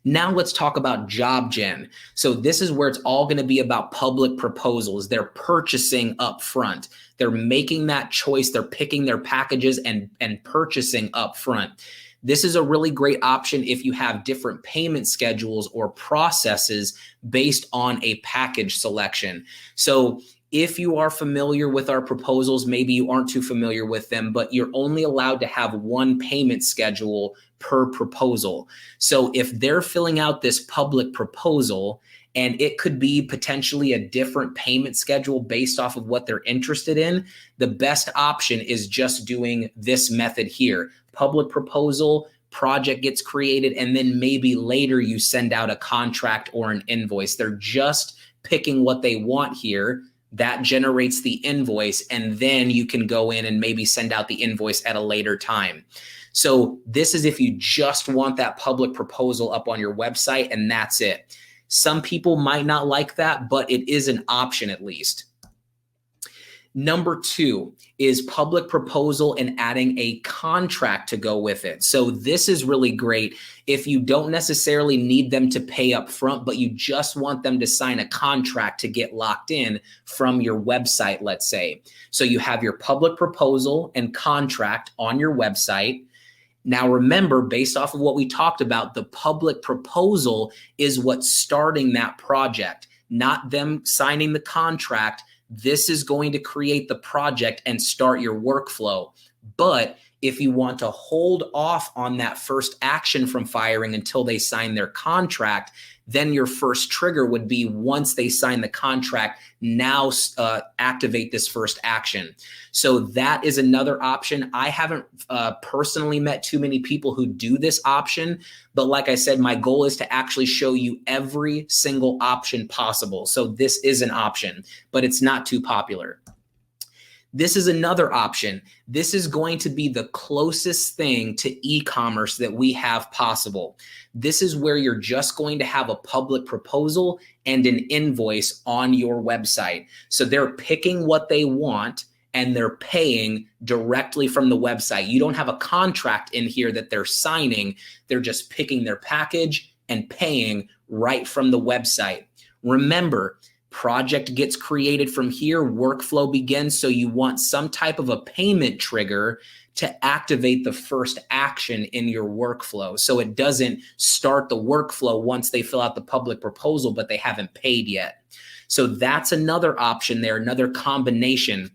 Now let's talk about job gen. So this is where it's all going to be about public proposals. They're purchasing up front. They're making that choice. They're picking their packages and purchasing up front. This is a really great option if you have different payment schedules or processes based on a package selection. So if you are familiar with our proposals, maybe you aren't too familiar with them, but you're only allowed to have one payment schedule per proposal. So if they're filling out this public proposal, and it could be potentially a different payment schedule based off of what they're interested in, the best option is just doing this method here. Public proposal, project gets created, and then maybe later you send out a contract or an invoice. They're just picking what they want here. That generates the invoice, and then you can go in and maybe send out the invoice at a later time. So this is if you just want that public proposal up on your website and that's it. Some people might not like that, but it is an option at least. Number 2 is public proposal and adding a contract to go with it. So this is really great if you don't necessarily need them to pay up front, but you just want them to sign a contract to get locked in from your website, let's say. So you have your public proposal and contract on your website. Now remember, based off of what we talked about, the public proposal is what's starting that project, not them signing the contract. this is going to create the project and start your workflow. But if you want to hold off on that first action from firing until they sign their contract, then your first trigger would be once they sign the contract, now activate this first action. So that is another option. I haven't personally met too many people who do this option, but like I said, my goal is to actually show you every single option possible. So this is an option, but it's not too popular. This is another option. This is going to be the closest thing to e-commerce that we have possible. This is where you're just going to have a public proposal and an invoice on your website. So they're picking what they want and they're paying directly from the website. You don't have a contract in here that they're signing. They're just picking their package and paying right from the website. Remember, project gets created from here, workflow begins. So you want some type of a payment trigger to activate the first action in your workflow. So it doesn't start the workflow once they fill out the public proposal, but they haven't paid yet. So that's another option there, another combination.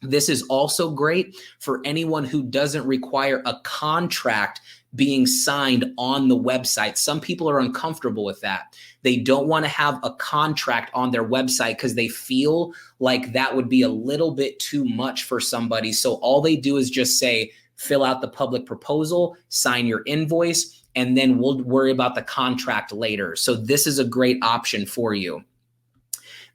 This is also great for anyone who doesn't require a contract being signed on the website. Some people are uncomfortable with that. They don't want to have a contract on their website because they feel like that would be a little bit too much for somebody. So all they do is just say, fill out the public proposal, sign your invoice, and then we'll worry about the contract later. So this is a great option for you.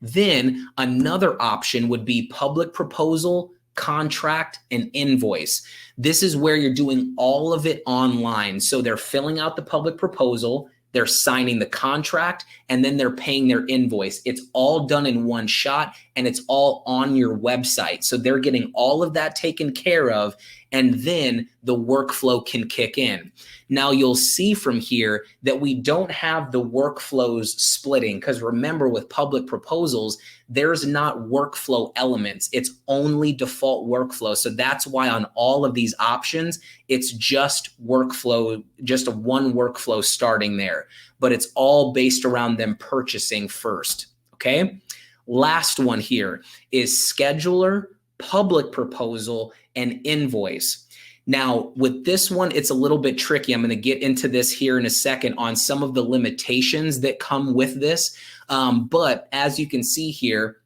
Then another option would be public proposal, contract, and invoice. This is where you're doing all of it online. So they're filling out the public proposal, they're signing the contract, and then they're paying their invoice. It's all done in one shot and it's all on your website. So they're getting all of that taken care of, and then the workflow can kick in. Now you'll see from here that we don't have the workflows splitting, because remember, with public proposals, there's not workflow elements. It's only default workflow. So that's why on all of these options, it's just workflow, just a one workflow starting there, but it's all based around them purchasing first. Okay. Last one here is scheduler, public proposal, and invoice. Now, with this one, it's a little bit tricky. I'm going to get into this here in a second on some of the limitations that come with this. But as you can see here,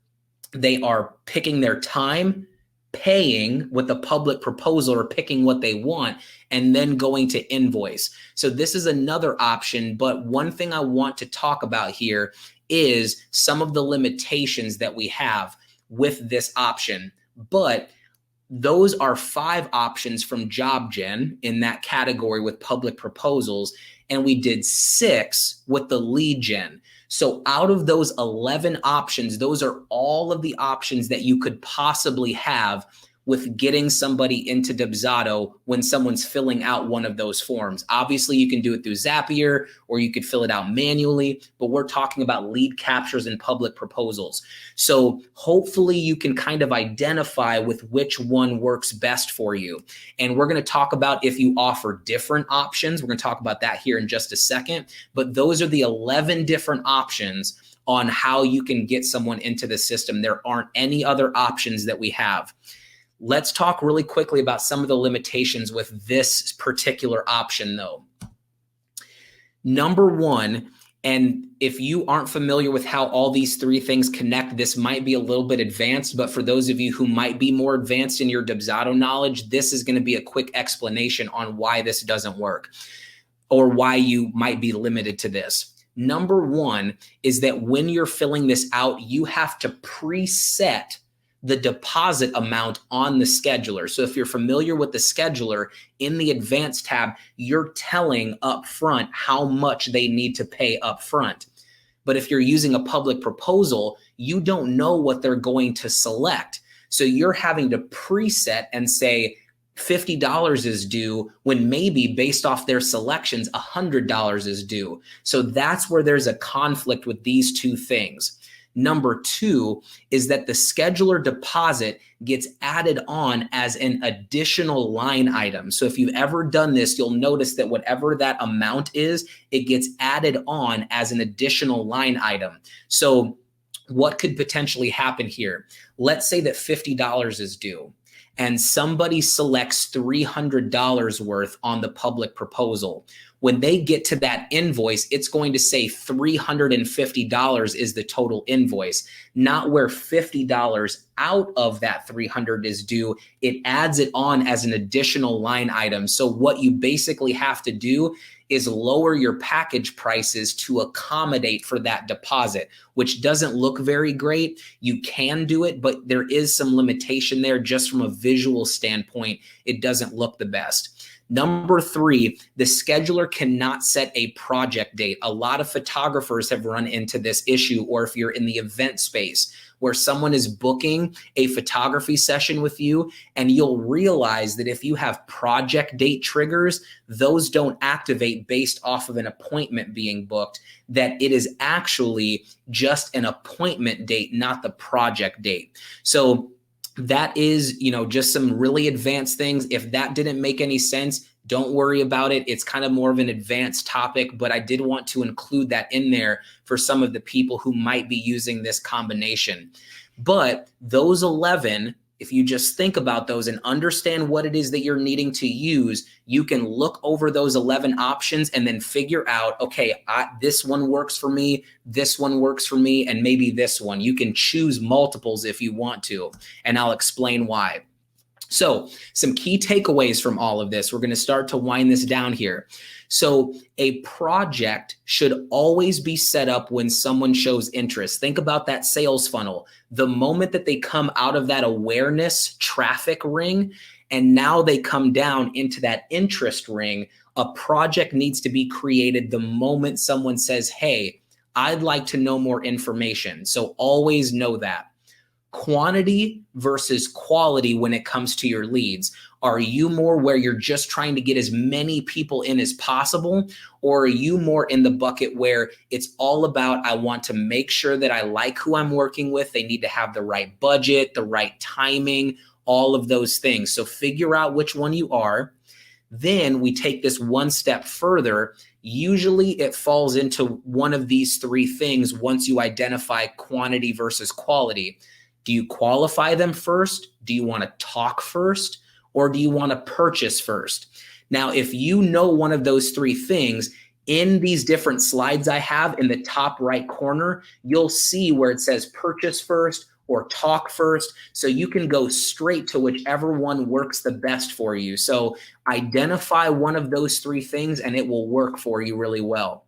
they are picking their time, paying with the public proposal or picking what they want, and then going to invoice. So this is another option. But one thing I want to talk about here is some of the limitations that we have with this option. But those are 5 options from JobGen in that category with public proposals, and we did 6 with the lead gen. So out of those 11 options, those are all of the options that you could possibly have with getting somebody into Dubsado when someone's filling out one of those forms. Obviously, you can do it through Zapier or you could fill it out manually, but we're talking about lead captures and public proposals. So hopefully you can kind of identify with which one works best for you. And we're going to talk about if you offer different options. We're going to talk about that here in just a second, but those are the 11 different options on how you can get someone into the system. There aren't any other options that we have. Let's talk really quickly about some of the limitations with this particular option though. Number one, and if you aren't familiar with how all these 3 things connect, this might be a little bit advanced, but for those of you who might be more advanced in your Dubsado knowledge, this is going to be a quick explanation on why this doesn't work or why you might be limited to this. Number one is that when you're filling this out, you have to preset the deposit amount on the scheduler. So if you're familiar with the scheduler, in the advanced tab, you're telling up front how much they need to pay up front. But if you're using a public proposal, you don't know what they're going to select. So you're having to preset and say $50 is due when maybe based off their selections, $100 is due. So that's where there's a conflict with these 2 things. Number 2 is that the scheduler deposit gets added on as an additional line item. So if you've ever done this, you'll notice that whatever that amount is, it gets added on as an additional line item. So what could potentially happen here? Let's say that $50 is due and somebody selects $300 worth on the public proposal. When they get to that invoice, it's going to say $350 is the total invoice, not where $50 out of that 300 is due. It adds it on as an additional line item. So what you basically have to do is lower your package prices to accommodate for that deposit, which doesn't look very great. You can do it, but there is some limitation there just from a visual standpoint. It doesn't look the best. Number 3, the scheduler cannot set a project date. A lot of photographers have run into this issue, or if you're in the event space where someone is booking a photography session with you, and you'll realize that if you have project date triggers, those don't activate based off of an appointment being booked, that it is actually just an appointment date, not the project date. So that is, just some really advanced things. If that didn't make any sense, don't worry about it. It's kind of more of an advanced topic, but I did want to include that in there for some of the people who might be using this combination. But those 11, if you just think about those and understand what it is that you're needing to use, you can look over those 11 options and then figure out, okay, this one works for me, this one works for me, and maybe this one. You can choose multiples if you want to, and I'll explain why. So some key takeaways from all of this. We're going to start to wind this down here. So a project should always be set up when someone shows interest. Think about that sales funnel. The moment that they come out of that awareness traffic ring, and now they come down into that interest ring, a project needs to be created the moment someone says, hey, I'd like to know more information. So always know that. Quantity versus quality when it comes to your leads. Are you more where you're just trying to get as many people in as possible? Or are you more in the bucket where it's all about, I want to make sure that I like who I'm working with. They need to have the right budget, the right timing, all of those things. So figure out which one you are. Then we take this one step further. Usually it falls into one of these 3 things once you identify quantity versus quality. Do you qualify them first? Do you want to talk first? Or do you want to purchase first? Now, if you know one of those 3 things, in these different slides I have in the top right corner, you'll see where it says purchase first or talk first. So you can go straight to whichever one works the best for you. So identify one of those 3 things and it will work for you really well.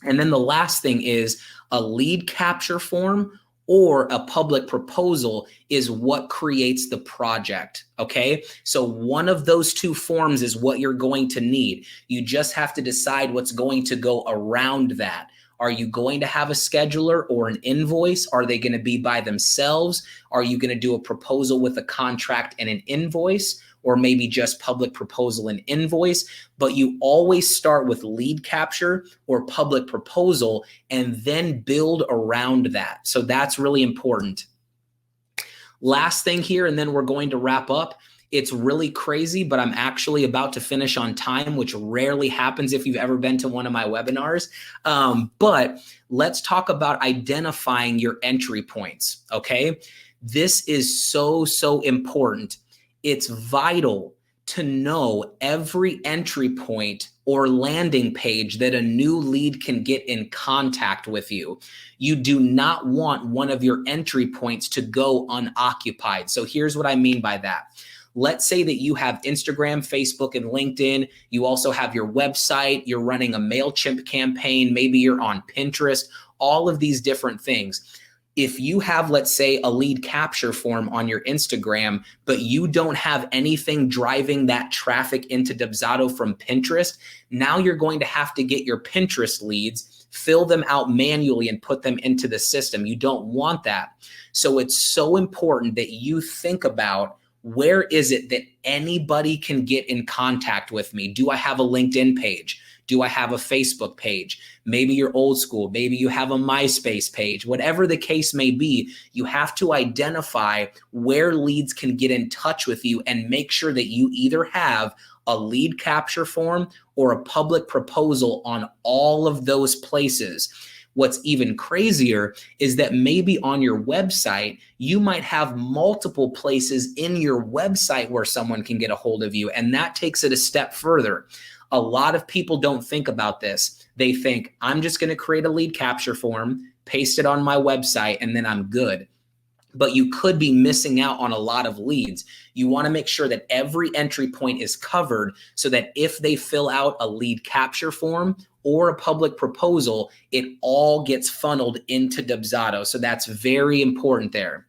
And then the last thing is a lead capture form or a public proposal is what creates the project, okay? So one of those 2 forms is what you're going to need. You just have to decide what's going to go around that. Are you going to have a scheduler or an invoice? Are they going to be by themselves? Are you going to do a proposal with a contract and an invoice? Or maybe just public proposal and invoice, but you always start with lead capture or public proposal and then build around that. So that's really important. Last thing here, and then we're going to wrap up. It's really crazy, but I'm actually about to finish on time, which rarely happens if you've ever been to one of my webinars. But let's talk about identifying your entry points, okay? This is so important. It's vital to know every entry point or landing page that a new lead can get in contact with you. You do not want one of your entry points to go unoccupied. So here's what I mean by that. Let's say that you have Instagram, Facebook, and LinkedIn. You also have your website. You're running a MailChimp campaign. Maybe you're on Pinterest, all of these different things. If you have, let's say, a lead capture form on your Instagram, but you don't have anything driving that traffic into Dubsado from Pinterest, now you're going to have to get your Pinterest leads, fill them out manually, and put them into the system. You don't want that. So it's so important that you think about, where is it that anybody can get in contact with me? Do I have a LinkedIn page? Do I have a Facebook page? Maybe you're old school. Maybe you have a MySpace page. Whatever the case may be, you have to identify where leads can get in touch with you and make sure that you either have a lead capture form or a public proposal on all of those places. What's even crazier is that maybe on your website, you might have multiple places in your website where someone can get a hold of you. And that takes it a step further. A lot of people don't think about this. They think, I'm just going to create a lead capture form, paste it on my website, and then I'm good. But you could be missing out on a lot of leads. You want to make sure that every entry point is covered so that if they fill out a lead capture form or a public proposal, it all gets funneled into Dubsado. So that's very important there.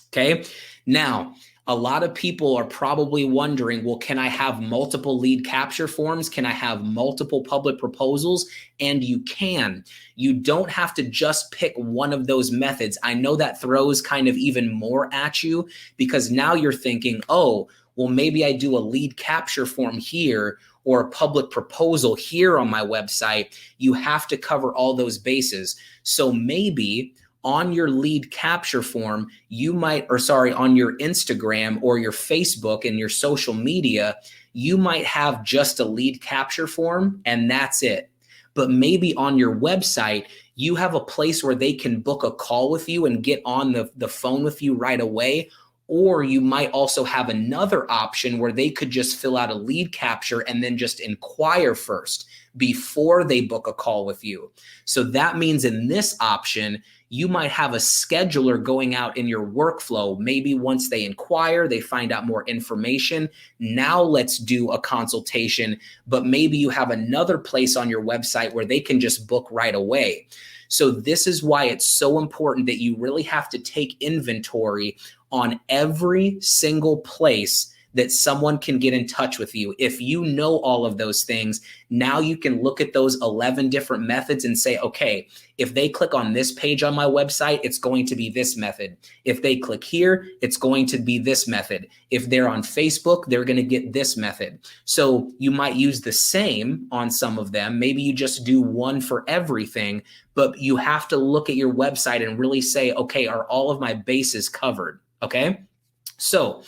Okay. Now, a lot of people are probably wondering, well, can I have multiple lead capture forms? Can I have multiple public proposals? And you can. You don't have to just pick one of those methods. I know that throws kind of even more at you because now you're thinking, oh, well, maybe I do a lead capture form here or a public proposal here on my website. You have to cover all those bases. So maybe on your lead capture form, you might, or sorry, on your Instagram or your Facebook and your social media, you might have just a lead capture form and that's it. But maybe on your website, you have a place where they can book a call with you and get on the phone with you right away. Or you might also have another option where they could just fill out a lead capture and then just inquire first before they book a call with you. So that means in this option, you might have a scheduler going out in your workflow. Maybe once they inquire, they find out more information. Now let's do a consultation, but maybe you have another place on your website where they can just book right away. So this is why it's so important that you really have to take inventory on every single place that someone can get in touch with you. If you know all of those things, now you can look at those 11 different methods and say, okay, if they click on this page on my website, it's going to be this method. If they click here, it's going to be this method. If they're on Facebook, they're going to get this method. So you might use the same on some of them. Maybe you just do one for everything, but you have to look at your website and really say, okay, are all of my bases covered? Okay. So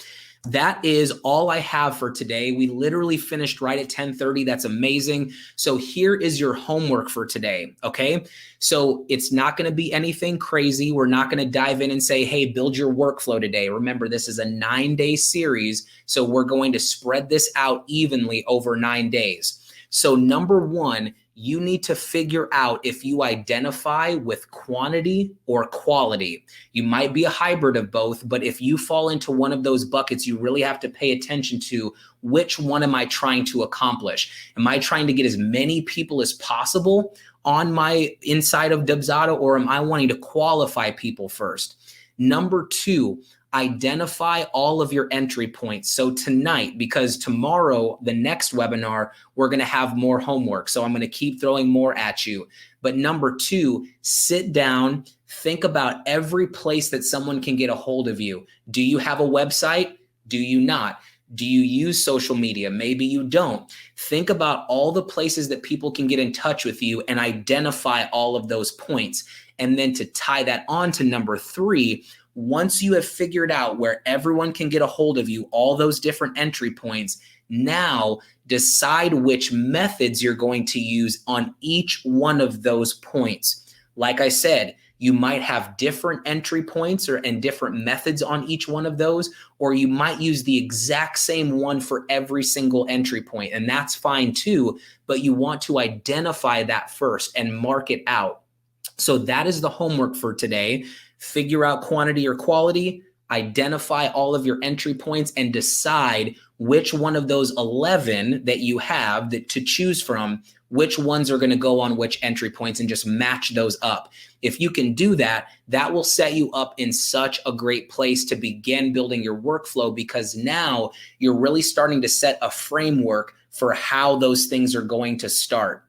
that is all I have for today. We literally finished right at 10:30. That's amazing. So here is your homework for today. Okay. So it's not going to be anything crazy. We're not going to dive in and say, hey, build your workflow today. Remember, this is a 9-day series. So we're going to spread this out evenly over 9 days. So number one, you need to figure out if you identify with quantity or quality. You might be a hybrid of both, but if you fall into one of those buckets, you really have to pay attention to which one am I trying to accomplish? Am I trying to get as many people as possible on my inside of Dubsado, or am I wanting to qualify people first? Number two, identify all of your entry points. So tonight, because tomorrow, the next webinar, we're going to have more homework. So I'm going to keep throwing more at you. But number two, sit down, think about every place that someone can get a hold of you. Do you have a website? Do you not? Do you use social media? Maybe you don't. Think about all the places that people can get in touch with you and identify all of those points. And then to tie that on to number three, once you have figured out where everyone can get a hold of you, all those different entry points, now decide which methods you're going to use on each one of those points. Like I said, you might have different entry points and different methods on each one of those, or you might use the exact same one for every single entry point, and that's fine too, but you want to identify that first and mark it out. So that is the homework for today. Figure out quantity or quality, identify all of your entry points, and decide which one of those 11 that you have that to choose from, which ones are going to go on which entry points, and just match those up. If you can do that, that will set you up in such a great place to begin building your workflow, because now you're really starting to set a framework for how those things are going to start.